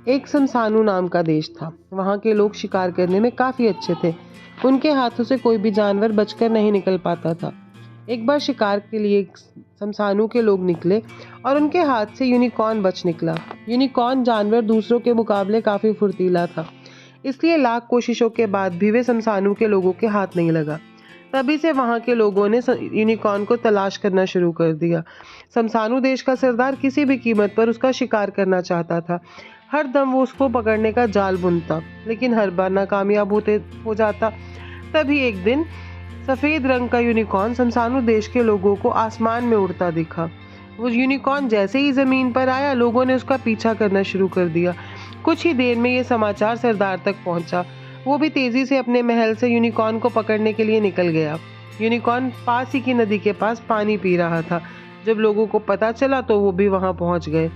एक शमशानु नाम का देश था। वहाँ के लोग शिकार करने में काफ़ी अच्छे थे। उनके हाथों से कोई भी जानवर बचकर नहीं निकल पाता था। एक बार शिकार के लिए शमशानु के लोग निकले और उनके हाथ से यूनिकॉर्न बच निकला। यूनिकॉर्न जानवर दूसरों के मुकाबले काफ़ी फुर्तीला था, इसलिए लाख कोशिशों के बाद भी वे शमशानु के लोगों के हाथ नहीं लगा। तभी से वहाँ के लोगों ने यूनिकॉर्न को तलाश करना शुरू कर दिया। शमशानु देश का सरदार किसी भी कीमत पर उसका शिकार करना चाहता था। हर दम वो उसको पकड़ने का जाल बुनता, लेकिन हर बार नाकामयाब हो जाता। तभी एक दिन सफ़ेद रंग का यूनिकॉर्न शमशानु देश के लोगों को आसमान में उड़ता दिखा। वो यूनिकॉर्न जैसे ही ज़मीन पर आया, लोगों ने उसका पीछा करना शुरू कर दिया। कुछ ही देर में ये समाचार सरदार तक पहुंचा। वो भी तेज़ी से अपने महल से यूनिकॉर्न को पकड़ने के लिए निकल गया। यूनिकॉर्न पास ही की नदी के पास पानी पी रहा था। जब लोगों को पता चला तो वो भी वहाँ पहुँच गए।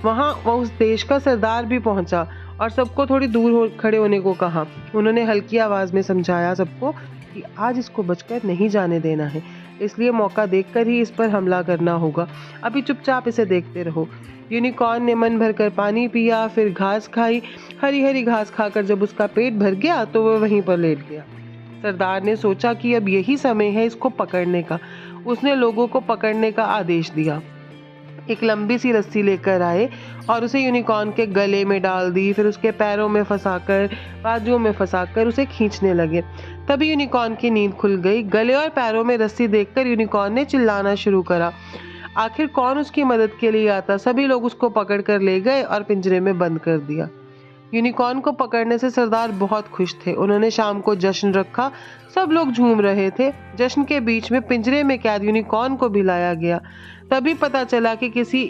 वहाँ उस देश का सरदार भी पहुँचा और सबको थोड़ी दूर खड़े होने को कहा। उन्होंने हल्की आवाज़ में समझाया सबको कि आज इसको बचकर नहीं जाने देना है, इसलिए मौका देखकर ही इस पर हमला करना होगा। अभी चुपचाप इसे देखते रहो। यूनिकॉर्न ने मन भरकर पानी पिया, फिर घास खाई। हरी हरी घास खाकर जब उसका पेट भर गया तो वह वहीं पर लेट गया। सरदार ने सोचा कि अब यही समय है इसको पकड़ने का। उसने लोगों को पकड़ने का आदेश दिया। एक लंबी सी रस्सी लेकर आए और उसे यूनिकॉर्न के गले में डाल दी। फिर उसके पैरों में फंसाकर, बाजुओं में फंसाकर उसे खींचने लगे। तभी यूनिकॉर्न की नींद खुल गई। गले और पैरों में रस्सी देखकर यूनिकॉर्न ने चिल्लाना शुरू करा। आखिर कौन उसकी मदद के लिए आता। सभी लोग उसको पकड़कर ले गए और पिंजरे में बंद कर दिया। यूनिकॉर्न को पकड़ने से सरदार बहुत खुश थे। उन्होंने शाम को जश्न रखा। सब लोग झूम रहे थे। जश्न के बीच में पिंजरे में कैद यूनिकॉर्न को भी लाया गया। तभी पता चला कि किसी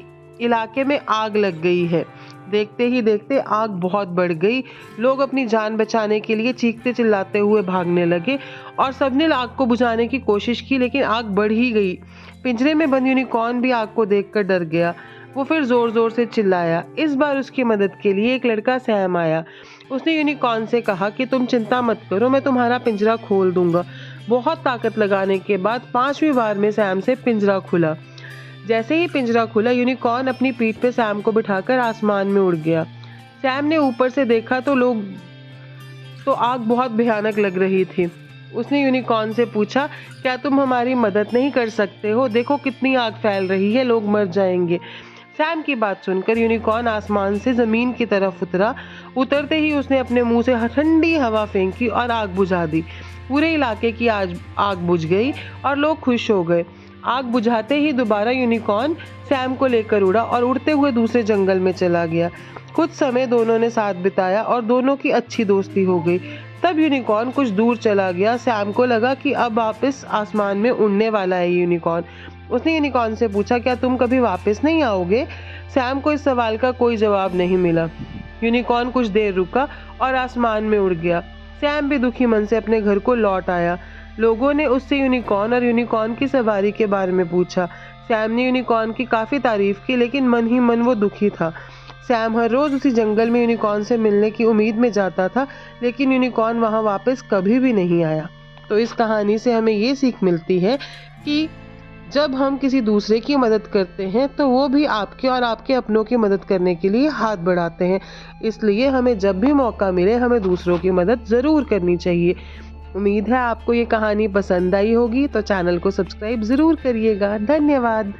इलाके में आग लग गई है। देखते ही देखते आग बहुत बढ़ गई। लोग अपनी जान बचाने के लिए चीखते चिल्लाते हुए भागने लगे और सबने आग को बुझाने की कोशिश की, लेकिन आग बढ़ ही गई। पिंजरे में बंद यूनिकॉर्न भी आग को देखकर डर गया। वो फिर जोर जोर से चिल्लाया। इस बार उसकी मदद के लिए एक लड़का सैम आया। उसने यूनिकॉर्न से कहा कि तुम चिंता मत करो, मैं तुम्हारा पिंजरा खोल दूंगा। बहुत ताकत लगाने के बाद 5वीं बार में सैम से पिंजरा खुला। जैसे ही पिंजरा खुला, यूनिकॉर्न अपनी पीठ पे सैम को बिठाकर आसमान में उड़ गया। सैम ने ऊपर से देखा तो आग बहुत भयानक लग रही थी। उसने यूनिकॉर्न से पूछा, क्या तुम हमारी मदद नहीं कर सकते हो? देखो कितनी आग फैल रही है, लोग मर जाएंगे। सैम की बात सुनकर यूनिकॉर्न आसमान से जमीन की तरफ उतरा। उतरते ही उसने अपने मुंह से ठंडी हवा फेंकी और आग बुझा दी। पूरे इलाके की आग बुझ गई और लोग खुश हो गए। आग बुझाते ही दोबारा यूनिकॉर्न सैम को लेकर उड़ा और उड़ते हुए दूसरे जंगल में चला गया। कुछ समय दोनों ने साथ बिताया और दोनों की अच्छी दोस्ती हो गई। तब यूनिकॉर्न कुछ दूर चला गया। सैम को लगा कि अब वापस आसमान में उड़ने वाला है यूनिकॉर्न। उसने यूनिकॉर्न से पूछा, क्या तुम कभी वापस नहीं आओगे? सैम को इस सवाल का कोई जवाब नहीं मिला। यूनिकॉर्न कुछ देर रुका और आसमान में उड़ गया। सैम भी दुखी मन से अपने घर को लौट आया। लोगों ने उससे यूनिकॉर्न और यूनिकॉर्न की सवारी के बारे में पूछा। सैम ने यूनिकॉर्न की काफ़ी तारीफ की, लेकिन मन ही मन वो दुखी था। सैम हर रोज़ उसी जंगल में यूनिकॉर्न से मिलने की उम्मीद में जाता था, लेकिन यूनिकॉर्न वहाँ वापस कभी भी नहीं आया। तो इस कहानी से हमें ये सीख मिलती है कि जब हम किसी दूसरे की मदद करते हैं तो वो भी आपके और आपके अपनों की मदद करने के लिए हाथ बढ़ाते हैं। इसलिए हमें जब भी मौका मिले हमें दूसरों की मदद ज़रूर करनी चाहिए। उम्मीद है आपको ये कहानी पसंद आई होगी, तो चैनल को सब्सक्राइब ज़रूर करिएगा। धन्यवाद।